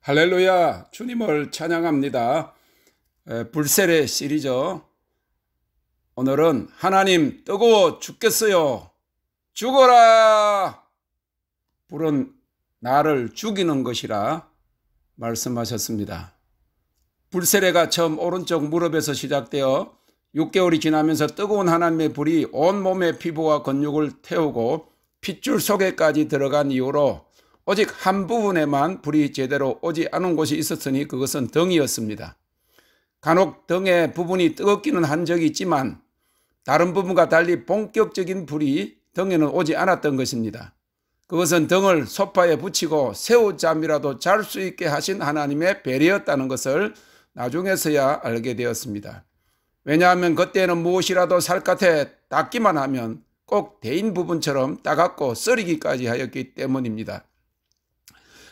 할렐루야, 주님을 찬양합니다. 불세례 시리즈. 오늘은 하나님 뜨거워 죽겠어요. 죽어라. 불은 나를 죽이는 것이라 말씀하셨습니다. 불세례가 처음 오른쪽 무릎에서 시작되어 6개월이 지나면서 뜨거운 하나님의 불이 온 몸의 피부와 근육을 태우고 핏줄 속에까지 들어간 이후로 오직 한 부분에만 불이 제대로 오지 않은 곳이 있었으니 그것은 등이었습니다. 간혹 등의 부분이 뜨겁기는 한 적이 있지만 다른 부분과 달리 본격적인 불이 등에는 오지 않았던 것입니다. 그것은 등을 소파에 붙이고 새우잠이라도 잘 수 있게 하신 하나님의 배려였다는 것을 나중에서야 알게 되었습니다. 왜냐하면 그때는 무엇이라도 살갗에 닿기만 하면 꼭 대인 부분처럼 따갑고 썰이기까지 하였기 때문입니다.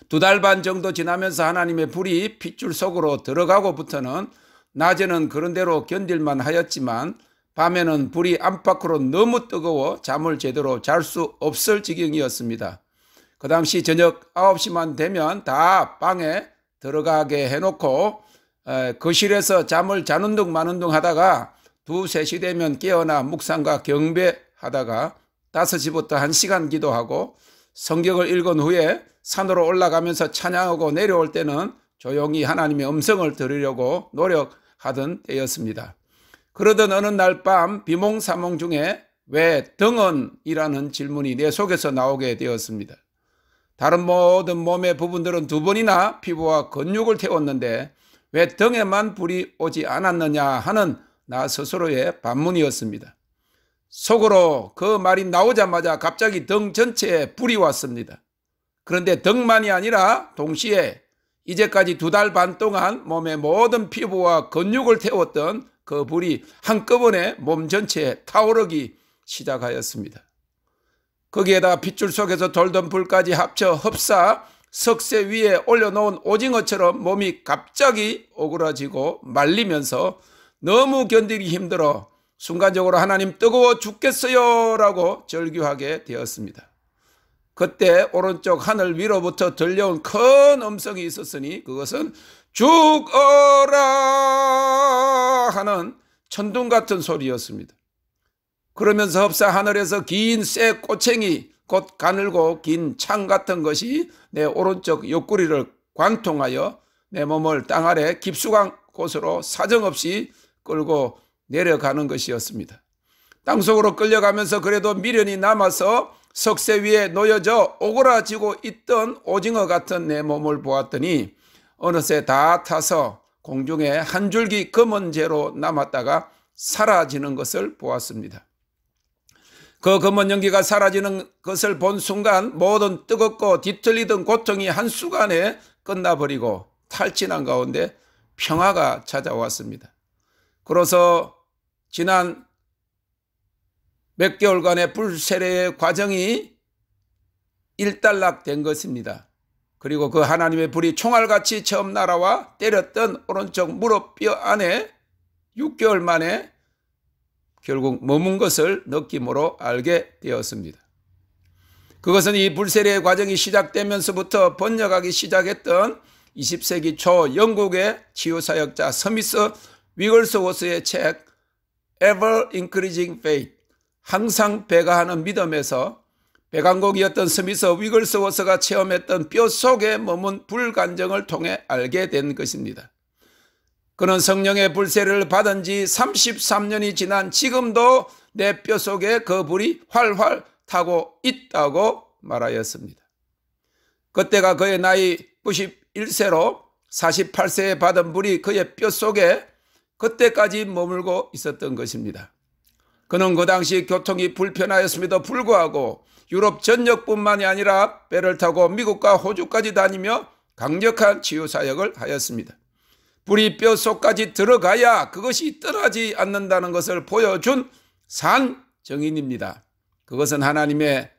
2달 반 정도 지나면서 하나님의 불이 핏줄 속으로 들어가고부터는 낮에는 그런 대로 견딜만 하였지만 밤에는 불이 안팎으로 너무 뜨거워 잠을 제대로 잘 수 없을 지경이었습니다. 그 당시 저녁 9시만 되면 다 방에 들어가게 해놓고 거실에서 잠을 자는 둥 마는 둥 하다가 2, 3시 되면 깨어나 묵상과 경배하다가 5시부터 1시간 기도하고 성경을 읽은 후에 산으로 올라가면서 찬양하고 내려올 때는 조용히 하나님의 음성을 들으려고 노력하던 때였습니다. 그러던 어느 날 밤 비몽사몽 중에 왜 등은? 이라는 질문이 내 속에서 나오게 되었습니다. 다른 모든 몸의 부분들은 2번이나 피부와 근육을 태웠는데 왜 등에만 불이 오지 않았느냐 하는 나 스스로의 반문이었습니다. 속으로 그 말이 나오자마자 갑자기 등 전체에 불이 왔습니다. 그런데 등만이 아니라 동시에 이제까지 2달 반 동안 몸의 모든 피부와 근육을 태웠던 그 불이 한꺼번에 몸 전체에 타오르기 시작하였습니다. 거기에다 핏줄 속에서 돌던 불까지 합쳐 흡사 석쇠 위에 올려놓은 오징어처럼 몸이 갑자기 오그라지고 말리면서 너무 견디기 힘들어 순간적으로 하나님 뜨거워 죽겠어요 라고 절규하게 되었습니다. 그때 오른쪽 하늘 위로부터 들려온 큰 음성이 있었으니 그것은 죽어라 하는 천둥 같은 소리였습니다. 그러면서 흡사 하늘에서 긴 쇠 꼬챙이 곧 가늘고 긴 창 같은 것이 내 오른쪽 옆구리를 관통하여 내 몸을 땅 아래 깊숙한 곳으로 사정없이 끌고 내려가는 것이었습니다. 땅속으로 끌려가면서 그래도 미련이 남아서 석쇠 위에 놓여져 오그라지고 있던 오징어 같은 내 몸을 보았더니 어느새 다 타서 공중에 한 줄기 검은 재로 남았다가 사라지는 것을 보았습니다. 그 검은 연기가 사라지는 것을 본 순간 모든 뜨겁고 뒤틀리던 고통이 한순간에 끝나버리고 탈진한 가운데 평화가 찾아왔습니다. 그래서 지난 몇 개월간의 불세례의 과정이 일단락된 것입니다. 그리고 그 하나님의 불이 총알같이 처음 날아와 때렸던 오른쪽 무릎뼈 안에 6개월 만에 결국 머문 것을 느낌으로 알게 되었습니다. 그것은 이 불세례의 과정이 시작되면서부터 번역하기 시작했던 20세기 초 영국의 치유사역자 스미스 위글스워스의 책 Ever Increasing Faith, 항상 배가하는 믿음에서 배강곡이었던 스미스 위글스워스가 체험했던 뼈 속에 머문 불간정을 통해 알게 된 것입니다. 그는 성령의 불세례를 받은 지 33년이 지난 지금도 내 뼈 속에 그 불이 활활 타고 있다고 말하였습니다. 그때가 그의 나이 91세로 48세에 받은 불이 그의 뼈 속에 그때까지 머물고 있었던 것입니다. 그는 그 당시 교통이 불편하였음에도 불구하고 유럽 전역뿐만이 아니라 배를 타고 미국과 호주까지 다니며 강력한 치유사역을 하였습니다. 불이 뼈 속까지 들어가야 그것이 떠나지 않는다는 것을 보여준 산 증인입니다. 그것은 하나님의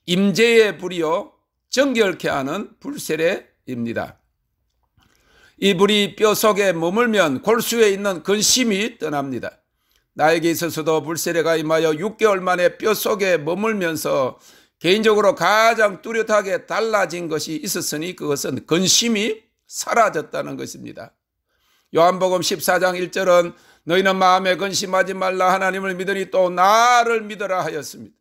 임재의 불이요 정결케 하는 불세례입니다. 이 불이 뼈 속에 머물면 골수에 있는 근심이 떠납니다. 나에게 있어서도 불세례가 임하여 6개월 만에 뼈 속에 머물면서 개인적으로 가장 뚜렷하게 달라진 것이 있었으니 그것은 근심이 사라졌다는 것입니다. 요한복음 14장 1절은 너희는 마음에 근심하지 말라 하나님을 믿으니 또 나를 믿으라 하였습니다.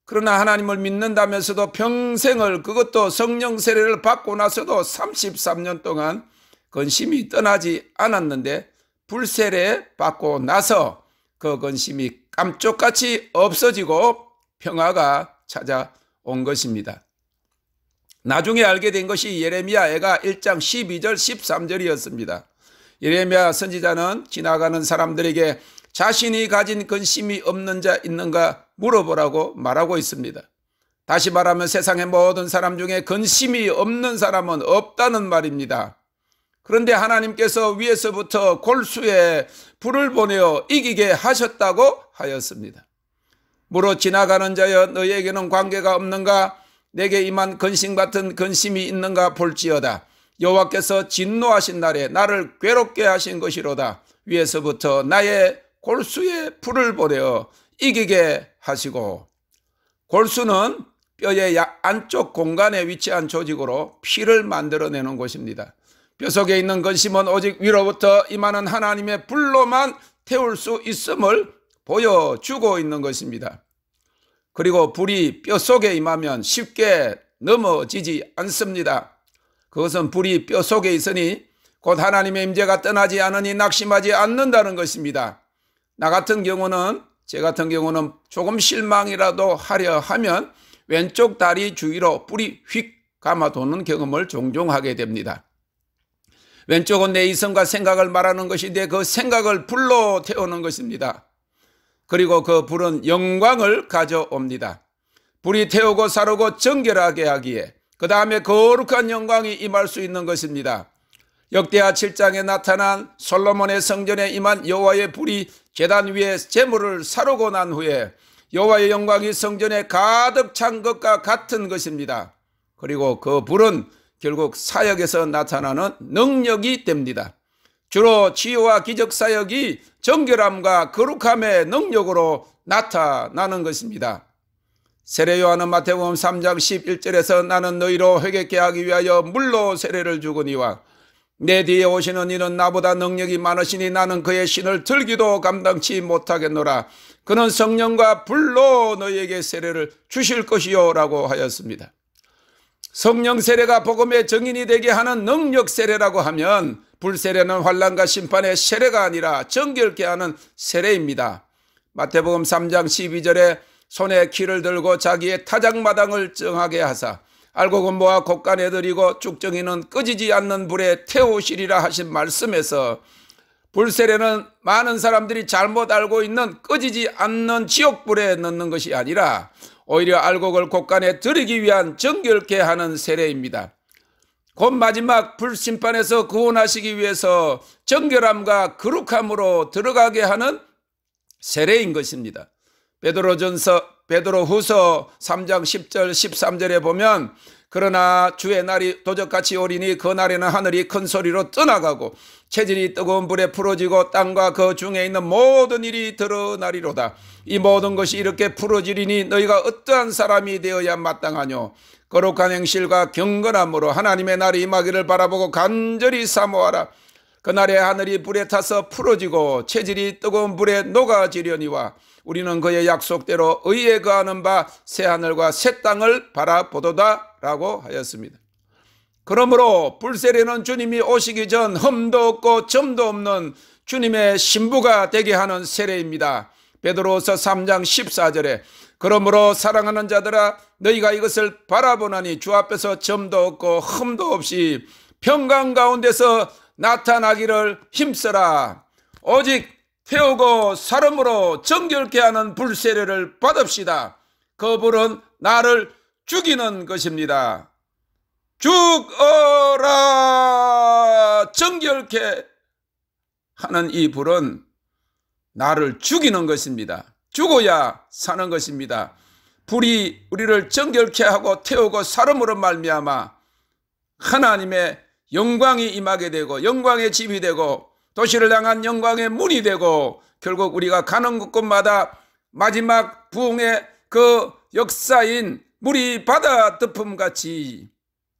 그러나 하나님을 믿는다면서도 평생을, 그것도 성령 세례를 받고 나서도 33년 동안 근심이 떠나지 않았는데 불세례 받고 나서 그 근심이 깜쪽같이 없어지고 평화가 찾아온 것입니다. 나중에 알게 된 것이 예레미야애가 1장 12절 13절이었습니다. 예레미야 선지자는 지나가는 사람들에게 자신이 가진 근심이 없는 자 있는가 물어보라고 말하고 있습니다. 다시 말하면 세상의 모든 사람 중에 근심이 없는 사람은 없다는 말입니다. 그런데 하나님께서 위에서부터 골수에 불을 보내어 이기게 하셨다고 하였습니다. 무릇 지나가는 자여 너희에게는 관계가 없는가? 내게 임한 근심 같은 근심이 있는가 볼지어다. 여호와께서 진노하신 날에 나를 괴롭게 하신 것이로다. 위에서부터 나의 골수에 불을 보내어 이기게 하시고. 골수는 뼈의 안쪽 공간에 위치한 조직으로 피를 만들어내는 곳입니다. 뼈 속에 있는 근심은 오직 위로부터 임하는 하나님의 불로만 태울 수 있음을 보여주고 있는 것입니다. 그리고 불이 뼈 속에 임하면 쉽게 넘어지지 않습니다. 그것은 불이 뼈 속에 있으니 곧 하나님의 임재가 떠나지 않으니 낙심하지 않는다는 것입니다. 제 같은 경우는 조금 실망이라도 하려 하면 왼쪽 다리 주위로 불이 휙 감아 도는 경험을 종종 하게 됩니다. 왼쪽은 내 이성과 생각을 말하는 것인데 그 생각을 불로 태우는 것입니다. 그리고 그 불은 영광을 가져옵니다. 불이 태우고 사르고 정결하게 하기에 그 다음에 거룩한 영광이 임할 수 있는 것입니다. 역대하 7장에 나타난 솔로몬의 성전에 임한 여호와의 불이 제단 위에 제물을 사르고 난 후에 여호와의 영광이 성전에 가득 찬 것과 같은 것입니다. 그리고 그 불은 결국 사역에서 나타나는 능력이 됩니다. 주로 치유와 기적 사역이 정결함과 거룩함의 능력으로 나타나는 것입니다. 세례 요한은 마태복음 3장 11절에서 나는 너희로 회개케 하기 위하여 물로 세례를 주거니와 내 뒤에 오시는 이는 나보다 능력이 많으시니 나는 그의 신을 들기도 감당치 못하겠노라. 그는 성령과 불로 너희에게 세례를 주실 것이요 라고 하였습니다. 성령 세례가 복음의 증인이 되게 하는 능력 세례라고 하면 불세례는 환난과 심판의 세례가 아니라 정결케 하는 세례입니다. 마태복음 3장 12절에 손에 키를 들고 자기의 타작마당을 정하게 하사 알곡은 모아 곡간에 들이고 쭉정이는 꺼지지 않는 불에 태우시리라 하신 말씀에서 불세례는 많은 사람들이 잘못 알고 있는 꺼지지 않는 지옥불에 넣는 것이 아니라 오히려 알곡을 곡간에 들이기 위한 정결케 하는 세례입니다. 곧 마지막 불심판에서 구원하시기 위해서 정결함과 거룩함으로 들어가게 하는 세례인 것입니다. 베드로후서 3장 10절 13절에 보면 그러나 주의 날이 도적같이 오리니 그 날에는 하늘이 큰 소리로 떠나가고 체질이 뜨거운 불에 풀어지고 땅과 그 중에 있는 모든 일이 드러나리로다. 이 모든 것이 이렇게 풀어지리니 너희가 어떠한 사람이 되어야 마땅하뇨. 거룩한 행실과 경건함으로 하나님의 날이 임하기를 바라보고 간절히 사모하라. 그날에 하늘이 불에 타서 풀어지고 체질이 뜨거운 불에 녹아지려니와 우리는 그의 약속대로 의에 거하는 바 새하늘과 새 땅을 바라보도다 라고 하였습니다. 그러므로 불세례는 주님이 오시기 전 흠도 없고 점도 없는 주님의 신부가 되게 하는 세례입니다. 베드로후서 3장 14절에 그러므로 사랑하는 자들아 너희가 이것을 바라보나니 주 앞에서 점도 없고 흠도 없이 평강 가운데서 나타나기를 힘써라. 오직 태우고 사름으로 정결케 하는 불세례를 받읍시다. 그 불은 나를 죽이는 것입니다. 죽어라. 정결케 하는 이 불은 나를 죽이는 것입니다. 죽어야 사는 것입니다. 불이 우리를 정결케 하고 태우고 사름으로 말미암아 하나님의 영광이 임하게 되고 영광의 집이 되고 도시를 향한 영광의 문이 되고 결국 우리가 가는 곳곳마다 마지막 부흥의 그 역사인 물이 바다 덮음같이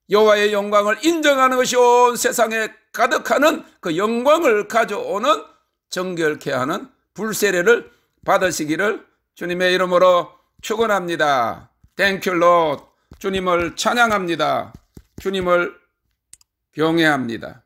여호와의 영광을 인정하는 것이 온 세상에 가득하는 그 영광을 가져오는 정결케 하는 불세례를 받으시기를 주님의 이름으로 축원합니다. 땡큐 롯. 주님을 찬양합니다. 주님을 경외합니다.